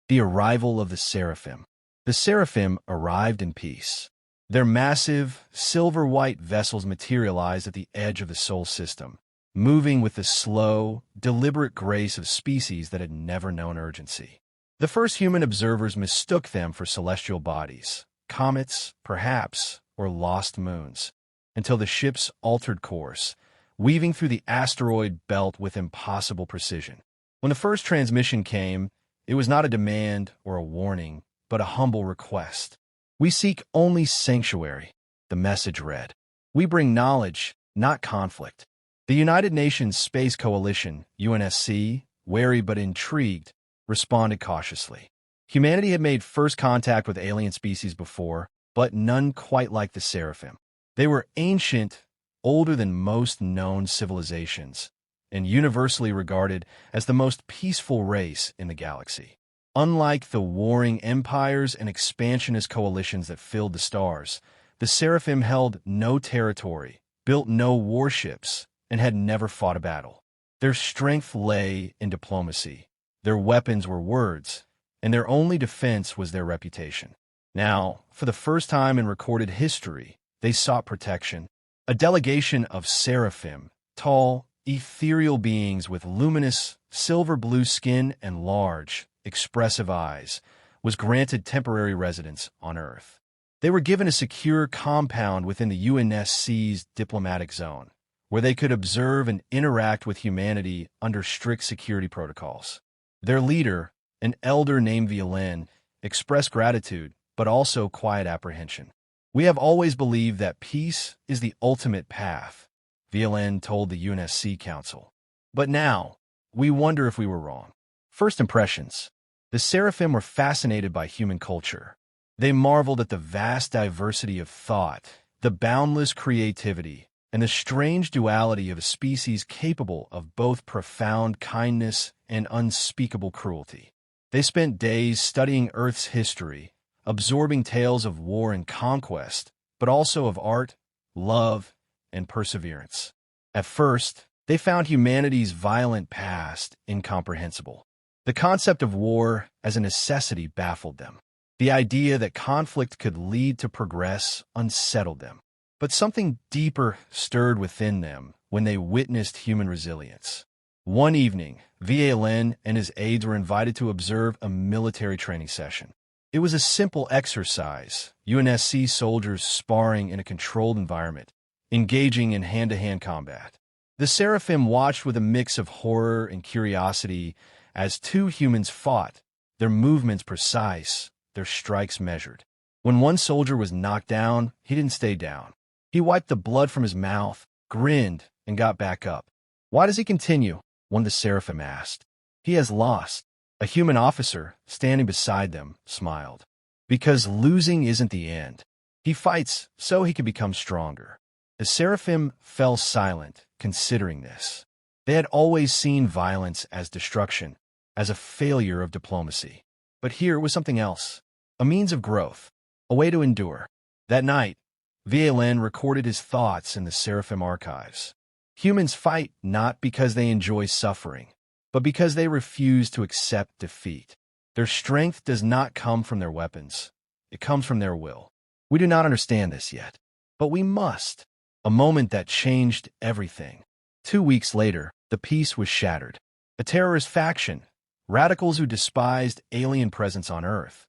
The arrival of the Seraphim. The Seraphim arrived in peace. Their massive, silver-white vessels materialized at the edge of the Sol system, moving with the slow, deliberate grace of species that had never known urgency. The first human observers mistook them for celestial bodies, comets, perhaps, or lost moons, until the ships altered course, weaving through the asteroid belt with impossible precision. When the first transmission came, it was not a demand or a warning, but a humble request. "We seek only sanctuary," the message read. "We bring knowledge, not conflict." The United Nations Space Coalition, UNSC, wary but intrigued, responded cautiously. Humanity had made first contact with alien species before, but none quite like the Seraphim. They were ancient, older than most known civilizations, and universally regarded as the most peaceful race in the galaxy. Unlike the warring empires and expansionist coalitions that filled the stars, the Seraphim held no territory, built no warships, and had never fought a battle. Their strength lay in diplomacy. Their weapons were words, and their only defense was their reputation. Now, for the first time in recorded history, they sought protection. A delegation of Seraphim, tall, ethereal beings with luminous, silver-blue skin and large, expressive eyes, was granted temporary residence on Earth. They were given a secure compound within the UNSC's diplomatic zone, where they could observe and interact with humanity under strict security protocols. Their leader, an elder named Violin, expressed gratitude, but also quiet apprehension. "We have always believed that peace is the ultimate path," Violin told the UNSC Council. "But now, we wonder if we were wrong." First impressions. The Seraphim were fascinated by human culture. They marveled at the vast diversity of thought, the boundless creativity, and the strange duality of a species capable of both profound kindness and unspeakable cruelty. They spent days studying Earth's history, absorbing tales of war and conquest, but also of art, love, and perseverance. At first, they found humanity's violent past incomprehensible. The concept of war as a necessity baffled them. The idea that conflict could lead to progress unsettled them. But something deeper stirred within them when they witnessed human resilience. One evening, Violin and his aides were invited to observe a military training session. It was a simple exercise, UNSC soldiers sparring in a controlled environment, engaging in hand-to-hand combat. The Seraphim watched with a mix of horror and curiosity as two humans fought, their movements precise, their strikes measured. When one soldier was knocked down, he didn't stay down. He wiped the blood from his mouth, grinned, and got back up. "Why does he continue?" one of the Seraphim asked. "He has lost." A human officer, standing beside them, smiled. "Because losing isn't the end. He fights so he can become stronger." The Seraphim fell silent, considering this. They had always seen violence as destruction, as a failure of diplomacy. But here was something else, a means of growth, a way to endure. That night, Violin recorded his thoughts in the Seraphim archives. Humans fight not because they enjoy suffering, but because they refuse to accept defeat. Their strength does not come from their weapons. It comes from their will. We do not understand this yet, but we must. A moment that changed everything. 2 weeks later, the peace was shattered. A terrorist faction, radicals who despised alien presence on Earth,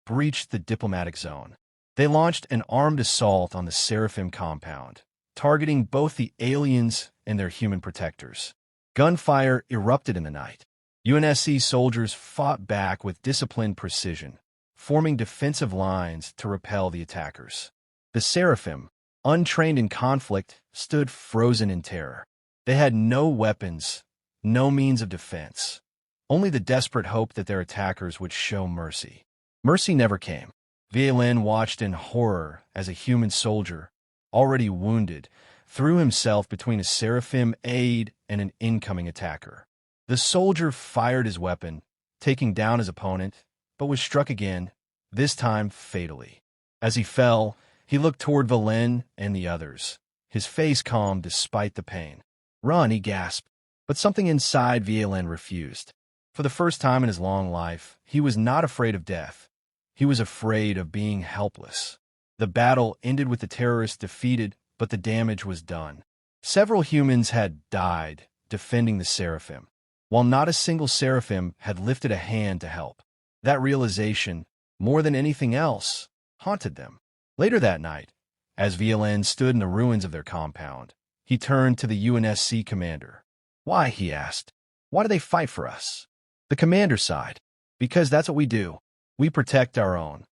breached the diplomatic zone. They launched an armed assault on the Seraphim compound, targeting both the aliens and their human protectors. Gunfire erupted in the night. UNSC soldiers fought back with disciplined precision, forming defensive lines to repel the attackers. The Seraphim, untrained in conflict, stood frozen in terror. They had no weapons, no means of defense, only the desperate hope that their attackers would show mercy. Mercy never came. Violin watched in horror as a human soldier, already wounded, threw himself between a Seraphim aide and an incoming attacker. The soldier fired his weapon, taking down his opponent, but was struck again, this time fatally. As he fell, he looked toward Violin and the others, his face calm despite the pain. "Run," he gasped, but something inside Violin refused. For the first time in his long life, he was not afraid of death. He was afraid of being helpless. The battle ended with the terrorists defeated, but the damage was done. Several humans had died defending the Seraphim, while not a single Seraphim had lifted a hand to help. That realization, more than anything else, haunted them. Later that night, as VLN stood in the ruins of their compound, he turned to the UNSC commander. "Why?" he asked. "Why do they fight for us?" The commander sighed. "Because that's what we do. We protect our own."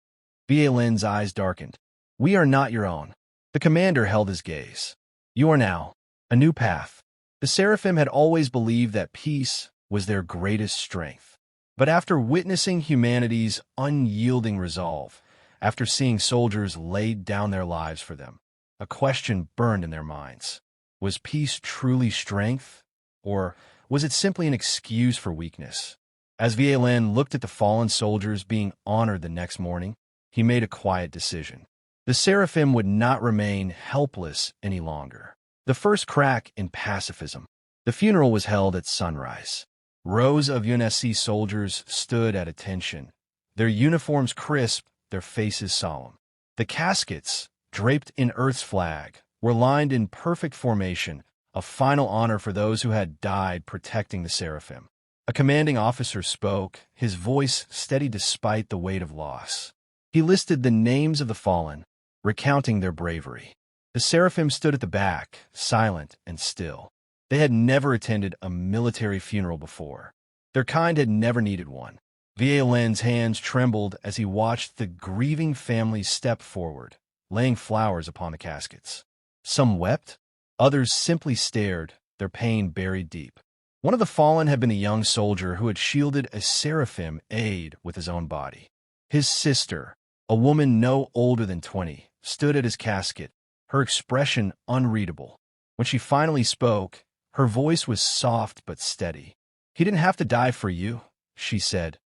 VLN's eyes darkened. "We are not your own." The commander held his gaze. "You are now. A new path." The Seraphim had always believed that peace was their greatest strength. But after witnessing humanity's unyielding resolve, after seeing soldiers lay down their lives for them, a question burned in their minds. Was peace truly strength? Or was it simply an excuse for weakness? As VLN looked at the fallen soldiers being honored the next morning, he made a quiet decision. The Seraphim would not remain helpless any longer. The first crack in pacifism. The funeral was held at sunrise. Rows of UNSC soldiers stood at attention, their uniforms crisp, their faces solemn. The caskets, draped in Earth's flag, were lined in perfect formation, a final honor for those who had died protecting the Seraphim. A commanding officer spoke, his voice steady despite the weight of loss. He listed the names of the fallen, recounting their bravery. The Seraphim stood at the back, silent and still. They had never attended a military funeral before. Their kind had never needed one. VLN's hands trembled as he watched the grieving families step forward, laying flowers upon the caskets. Some wept, others simply stared, their pain buried deep. One of the fallen had been a young soldier who had shielded a Seraphim aide with his own body. His sister, a woman no older than 20, stood at his casket, her expression unreadable. When she finally spoke, her voice was soft but steady. "He didn't have to die for you," she said,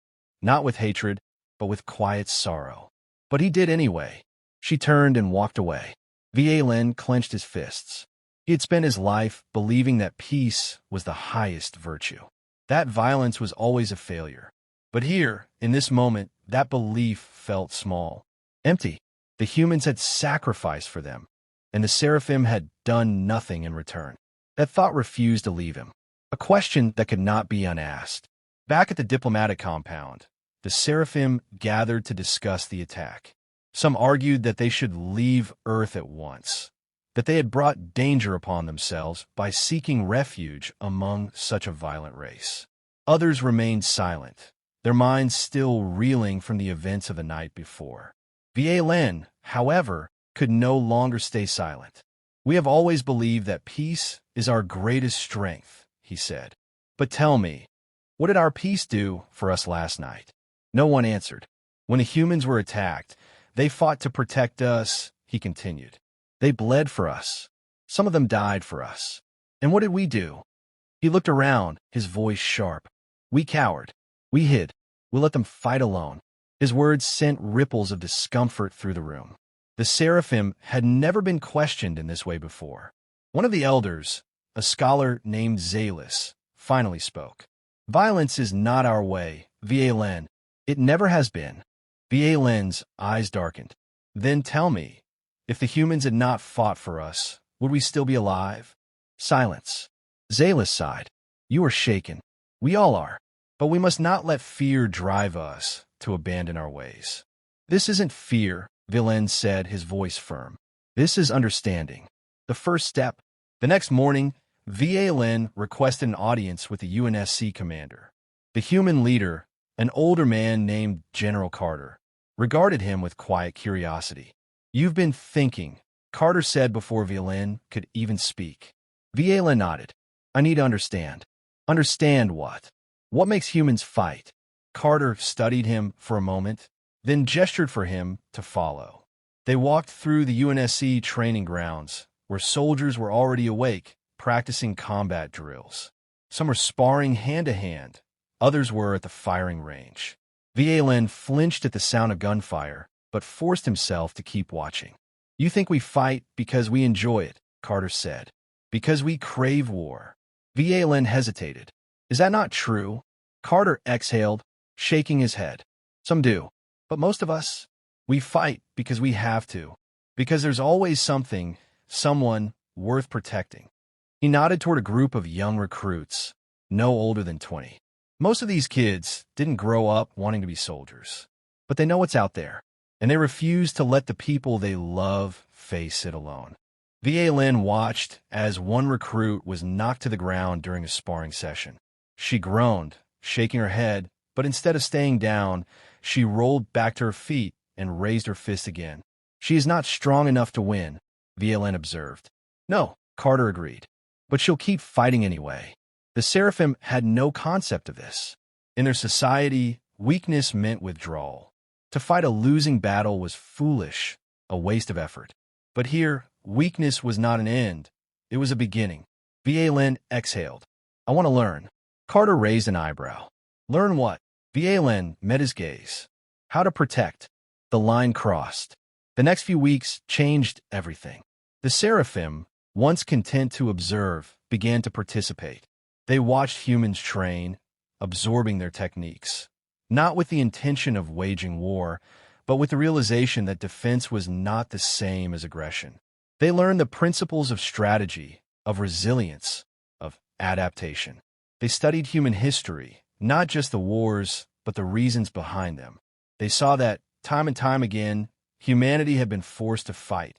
not with hatred, but with quiet sorrow. "But he did anyway." She turned and walked away. VLN clenched his fists. He had spent his life believing that peace was the highest virtue, that violence was always a failure. But here, in this moment, that belief felt small, empty. The humans had sacrificed for them, and the Seraphim had done nothing in return. That thought refused to leave him, a question that could not be unasked. Back at the diplomatic compound, the Seraphim gathered to discuss the attack. Some argued that they should leave Earth at once, that they had brought danger upon themselves by seeking refuge among such a violent race. Others remained silent, their minds still reeling from the events of the night before. VLN, however, could no longer stay silent. "We have always believed that peace is our greatest strength," he said. "But tell me, what did our peace do for us last night?" No one answered. "When the humans were attacked, they fought to protect us," he continued. "They bled for us. Some of them died for us. And what did we do?" He looked around, his voice sharp. "We cowered. We hid. We let them fight alone." His words sent ripples of discomfort through the room. The Seraphim had never been questioned in this way before. One of the elders, a scholar named Zalis, finally spoke. "Violence is not our way, VLN. It never has been." VLN's eyes darkened. "Then tell me, if the humans had not fought for us, would we still be alive?" Silence. Zalis sighed. "You are shaken. We all are. But we must not let fear drive us to abandon our ways." "This isn't fear," VLN said, his voice firm. "This is understanding. The first step." The next morning, VLN requested an audience with the UNSC commander. The human leader, an older man named General Carter, regarded him with quiet curiosity. "You've been thinking," Carter said before VLN could even speak. VLN nodded. "I need to understand." "Understand what?" "What makes humans fight?" Carter studied him for a moment, then gestured for him to follow. They walked through the UNSC training grounds, where soldiers were already awake, practicing combat drills. Some were sparring hand-to-hand, others were at the firing range. VLN flinched at the sound of gunfire, but forced himself to keep watching. "You think we fight because we enjoy it," Carter said. "Because we crave war." VLN hesitated. "Is that not true?" Carter exhaled, shaking his head. Some do, but most of us, we fight because we have to, because there's always something, someone, worth protecting. He nodded toward a group of young recruits, no older than 20. Most of these kids didn't grow up wanting to be soldiers, but they know what's out there, and they refuse to let the people they love face it alone. Va Lin watched as one recruit was knocked to the ground during a sparring session. She groaned, shaking her head, but instead of staying down, she rolled back to her feet and raised her fist again. She is not strong enough to win, Va Lin observed. No, Carter agreed, but she'll keep fighting anyway. The Seraphim had no concept of this. In their society, weakness meant withdrawal. To fight a losing battle was foolish, a waste of effort. But here, weakness was not an end. It was a beginning. Va Lin exhaled. I want to learn. Carter raised an eyebrow. Learn what? Va Lin met his gaze. How to protect. The line crossed. The next few weeks changed everything. The Seraphim, once content to observe, began to participate. They watched humans train, absorbing their techniques, not with the intention of waging war, but with the realization that defense was not the same as aggression. They learned the principles of strategy, of resilience, of adaptation. They studied human history, not just the wars, but the reasons behind them. They saw that, time and time again, humanity had been forced to fight,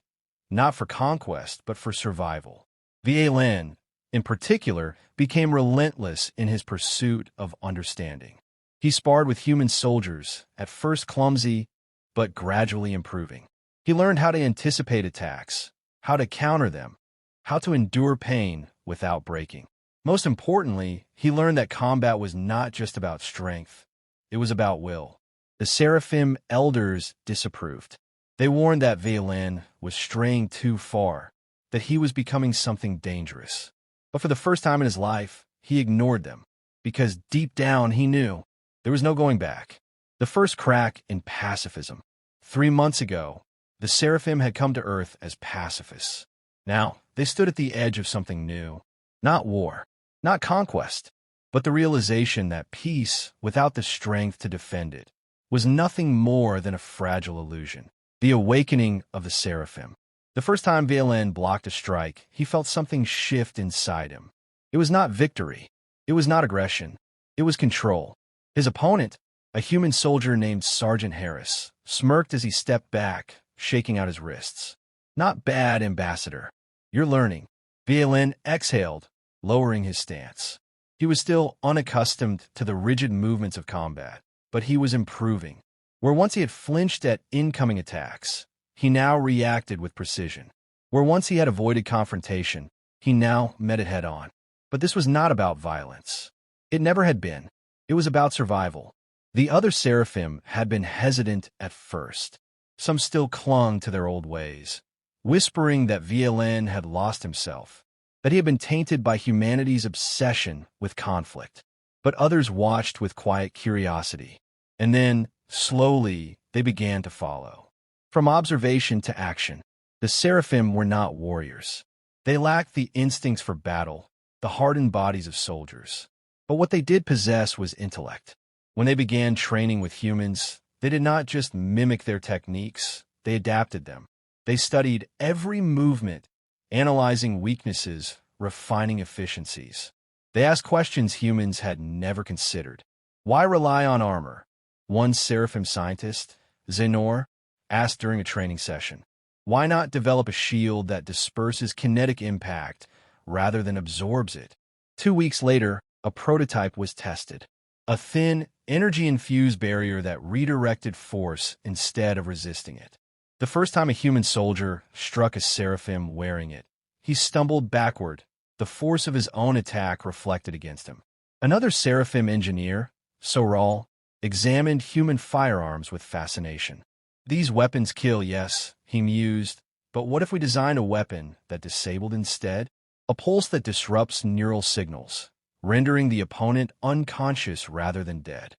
not for conquest, but for survival. Va Lin, in particular, became relentless in his pursuit of understanding. He sparred with human soldiers, at first clumsy, but gradually improving. He learned how to anticipate attacks, how to counter them, how to endure pain without breaking. Most importantly, he learned that combat was not just about strength, it was about will. The Seraphim elders disapproved. They warned that Va Lin was straying too far, that he was becoming something dangerous. But for the first time in his life, he ignored them, because deep down he knew there was no going back. The first crack in pacifism. 3 months ago, the Seraphim had come to Earth as pacifists. Now, they stood at the edge of something new. Not war, not conquest, but the realization that peace, without the strength to defend it, was nothing more than a fragile illusion. The awakening of the Seraphim. The first time Va Lin blocked a strike, he felt something shift inside him. It was not victory. It was not aggression. It was control. His opponent, a human soldier named Sergeant Harris, smirked as he stepped back, shaking out his wrists. Not bad, Ambassador. You're learning. Va Lin exhaled, lowering his stance. He was still unaccustomed to the rigid movements of combat, but he was improving. Where once he had flinched at incoming attacks, he now reacted with precision. Where once he had avoided confrontation, he now met it head-on. But this was not about violence. It never had been. It was about survival. The other Seraphim had been hesitant at first. Some still clung to their old ways, whispering that Va Lin had lost himself, that he had been tainted by humanity's obsession with conflict. But others watched with quiet curiosity. And then, slowly, they began to follow. From observation to action, the Seraphim were not warriors. They lacked the instincts for battle, the hardened bodies of soldiers. But what they did possess was intellect. When they began training with humans, they did not just mimic their techniques, they adapted them. They studied every movement, analyzing weaknesses, refining efficiencies. They asked questions humans had never considered. Why rely on armor? One Seraphim scientist, Zenor, asked during a training session. Why not develop a shield that disperses kinetic impact rather than absorbs it? 2 weeks later, a prototype was tested. A thin, energy-infused barrier that redirected force instead of resisting it. The first time a human soldier struck a Seraphim wearing it, he stumbled backward, the force of his own attack reflected against him. Another Seraphim engineer, Soral, examined human firearms with fascination. These weapons kill, yes, he mused, but what if we designed a weapon that disabled instead? A pulse that disrupts neural signals, rendering the opponent unconscious rather than dead.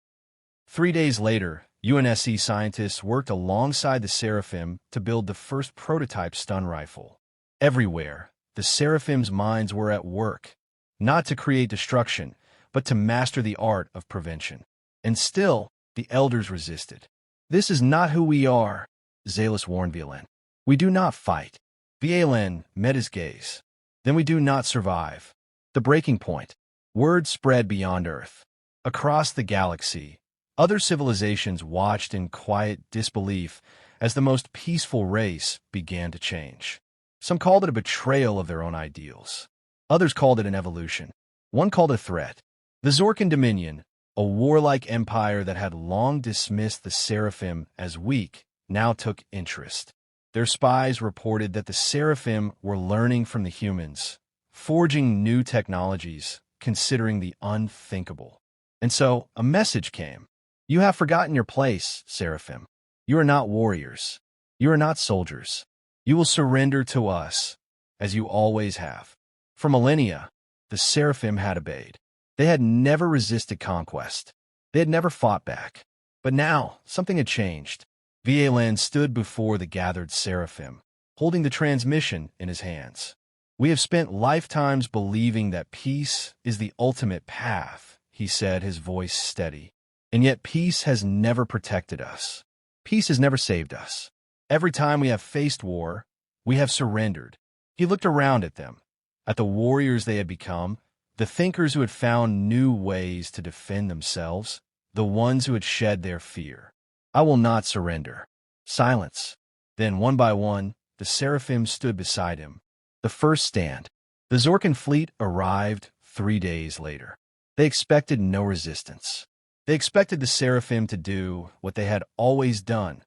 3 days later, UNSC scientists worked alongside the Seraphim to build the first prototype stun rifle. Everywhere, the Seraphim's minds were at work, not to create destruction, but to master the art of prevention. And still, the elders resisted. "This is not who we are," Zalus warned Violin. "We do not fight." Violin met his gaze. "Then we do not survive." The breaking point. Word spread beyond Earth. Across the galaxy, other civilizations watched in quiet disbelief as the most peaceful race began to change. Some called it a betrayal of their own ideals. Others called it an evolution. One called it a threat. The Zorkan Dominion, a warlike empire that had long dismissed the Seraphim as weak, now took interest. Their spies reported that the Seraphim were learning from the humans, forging new technologies, considering the unthinkable. And so, a message came. "You have forgotten your place, Seraphim. You are not warriors. You are not soldiers. You will surrender to us, as you always have." For millennia, the Seraphim had obeyed. They had never resisted conquest. They had never fought back. But now, something had changed. Violin stood before the gathered Seraphim, holding the transmission in his hands. "We have spent lifetimes believing that peace is the ultimate path," he said, his voice steady. "And yet peace has never protected us. Peace has never saved us. Every time we have faced war, we have surrendered." He looked around at them, at the warriors they had become, the thinkers who had found new ways to defend themselves, the ones who had shed their fear. "I will not surrender." Silence. Then, one by one, the Seraphim stood beside him. The first stand. The Zorkan fleet arrived 3 days later. They expected no resistance. They expected the Seraphim to do what they had always done: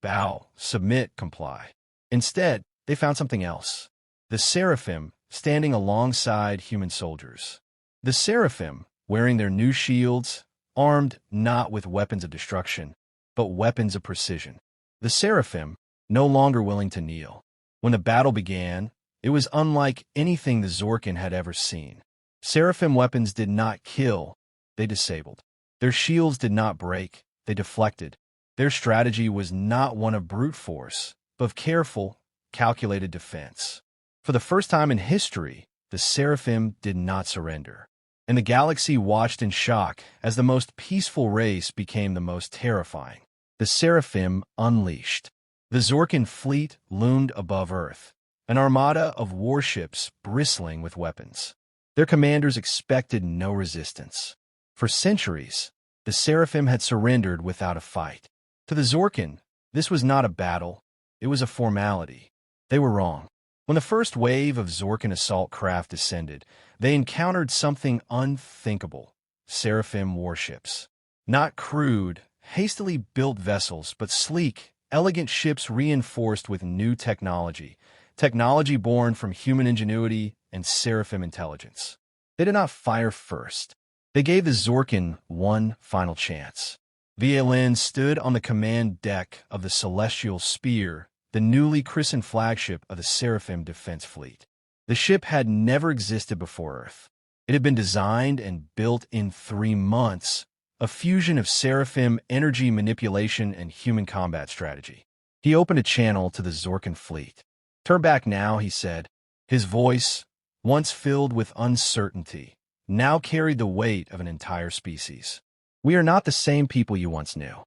bow, submit, comply. Instead, they found something else. The Seraphim standing alongside human soldiers. The Seraphim wearing their new shields, armed not with weapons of destruction, but weapons of precision. The Seraphim no longer willing to kneel. When the battle began, it was unlike anything the Zorkan had ever seen. Seraphim weapons did not kill, they disabled. Their shields did not break, they deflected. Their strategy was not one of brute force, but of careful, calculated defense. For the first time in history, the Seraphim did not surrender. And the galaxy watched in shock as the most peaceful race became the most terrifying. The Seraphim unleashed. The Zorkan fleet loomed above Earth, an armada of warships bristling with weapons. Their commanders expected no resistance. For centuries, the Seraphim had surrendered without a fight. To the Zorkan, this was not a battle, it was a formality. They were wrong. When the first wave of Zorkan assault craft descended, they encountered something unthinkable: Seraphim warships. Not crude, hastily built vessels, but sleek, elegant ships reinforced with new technology, technology born from human ingenuity and Seraphim intelligence. They did not fire first. They gave the Zorkan one final chance. Violin stood on the command deck of the Celestial Spear, the newly christened flagship of the Seraphim Defense Fleet. The ship had never existed before Earth. It had been designed and built in 3 months, a fusion of Seraphim energy manipulation and human combat strategy. He opened a channel to the Zorkan fleet. "Turn back now," he said. His voice, once filled with uncertainty, now carried the weight of an entire species. "We are not the same people you once knew."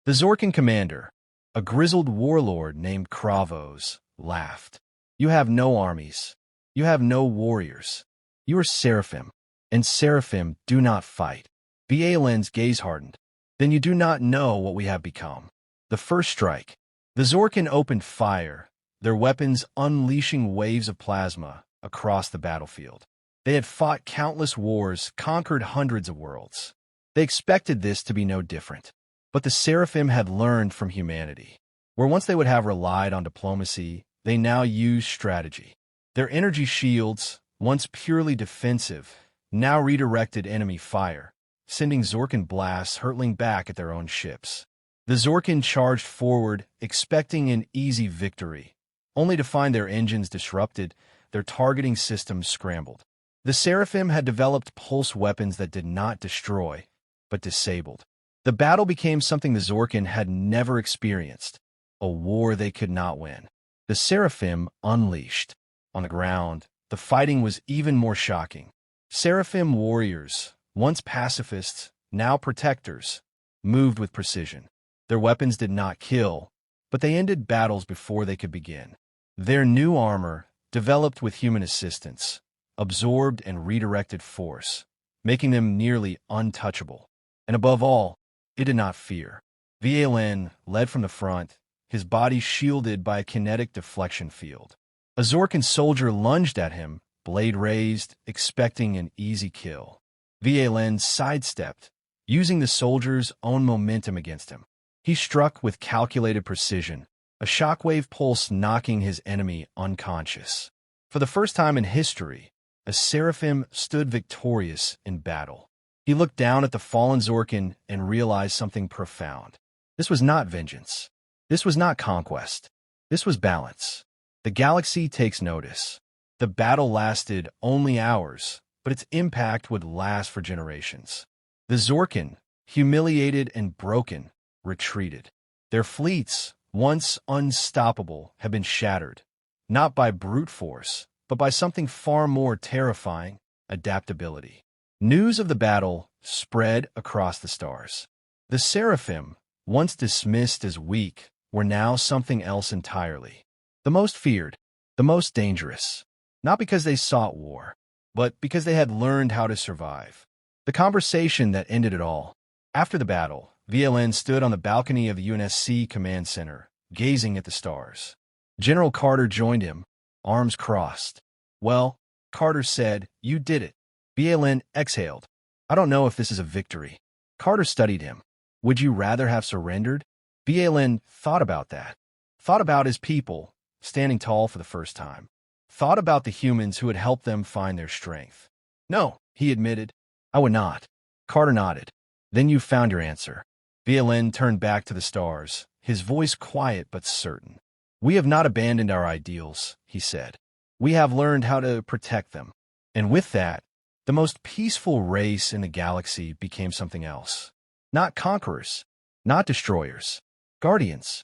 The Zorkan commander, a grizzled warlord named Kravos, laughed. "You have no armies. You have no warriors. You are Seraphim, and Seraphim do not fight." Violin's gaze hardened. "Then you do not know what we have become." The first strike. The Zorkan opened fire, their weapons unleashing waves of plasma across the battlefield. They had fought countless wars, conquered hundreds of worlds. They expected this to be no different. But the Seraphim had learned from humanity. Where once they would have relied on diplomacy, they now used strategy. Their energy shields, once purely defensive, now redirected enemy fire, sending Zorkan blasts hurtling back at their own ships. The Zorkan charged forward, expecting an easy victory, only to find their engines disrupted, their targeting systems scrambled. The Seraphim had developed pulse weapons that did not destroy, but disabled. The battle became something the Zorkan had never experienced, a war they could not win. The Seraphim unleashed. On the ground, the fighting was even more shocking. Seraphim warriors, once pacifists, now protectors, moved with precision. Their weapons did not kill, but they ended battles before they could begin. Their new armor, developed with human assistance, absorbed and redirected force, making them nearly untouchable. And above all, it did not fear. Valen led from the front, his body shielded by a kinetic deflection field. A Zorkan soldier lunged at him, blade raised, expecting an easy kill. Valen sidestepped, using the soldier's own momentum against him. He struck with calculated precision, a shockwave pulse knocking his enemy unconscious. For the first time in history, a Seraphim stood victorious in battle. He looked down at the fallen Zorkan and realized something profound. This was not vengeance. This was not conquest. This was balance. The galaxy takes notice. The battle lasted only hours, but its impact would last for generations. The Zorkan, humiliated and broken, retreated. Their fleets, once unstoppable, had been shattered, not by brute force, but by something far more terrifying: adaptability. News of the battle spread across the stars. The Seraphim, once dismissed as weak, were now something else entirely. The most feared, the most dangerous, not because they sought war, but because they had learned how to survive. The conversation that ended it all. After the battle, VLN stood on the balcony of the UNSC Command Center, gazing at the stars. General Carter joined him, arms crossed. "Well," Carter said, "you did it." VLN exhaled. "I don't know if this is a victory." Carter studied him. "Would you rather have surrendered?" VLN thought about that. Thought about his people, standing tall for the first time. Thought about the humans who had helped them find their strength. "No," he admitted. "I would not." Carter nodded. "Then you found your answer." VLN turned back to the stars, his voice quiet but certain. "We have not abandoned our ideals," he said. "We have learned how to protect them." And with that, the most peaceful race in the galaxy became something else. Not conquerors, not destroyers, guardians.